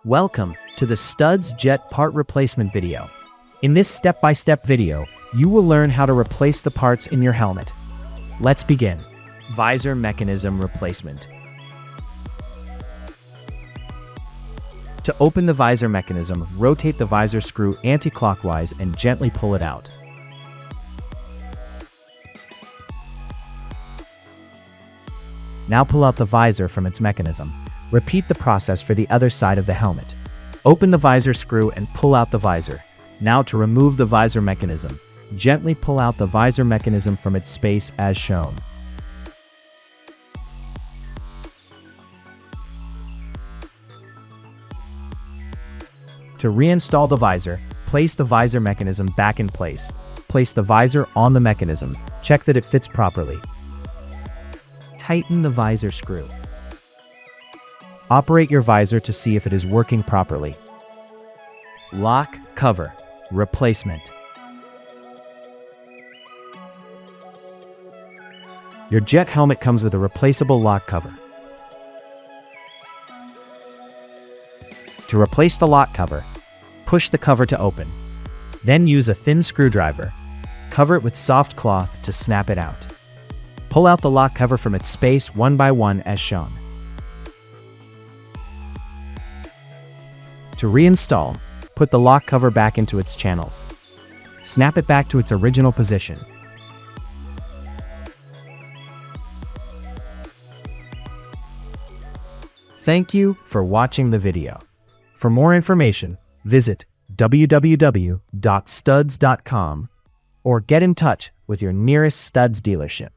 Welcome to the STUDDS jet part replacement video. In this step-by-step video, you will learn how to replace the parts in your helmet. Let's begin. Visor mechanism replacement. To open the visor mechanism, rotate the visor screw anti-clockwise and gently pull it out. Now pull out the visor from its mechanism. Repeat the process for the other side of the helmet. Open the visor screw and pull out the visor. Now to remove the visor mechanism, gently pull out the visor mechanism from its space as shown. To reinstall the visor, place the visor mechanism back in place. Place the visor on the mechanism. Check that it fits properly. Tighten the visor screw. Operate your visor to see if it is working properly. Lock cover replacement. Your jet helmet comes with a replaceable lock cover. To replace the lock cover, push the cover to open. Then use a thin screwdriver. Cover it with soft cloth to snap it out. Pull out the lock cover from its space one by one as shown. To reinstall, put the lock cover back into its channels. Snap it back to its original position. Thank you for watching the video. For more information, visit www.studds.com or get in touch with your nearest STUDDS dealership.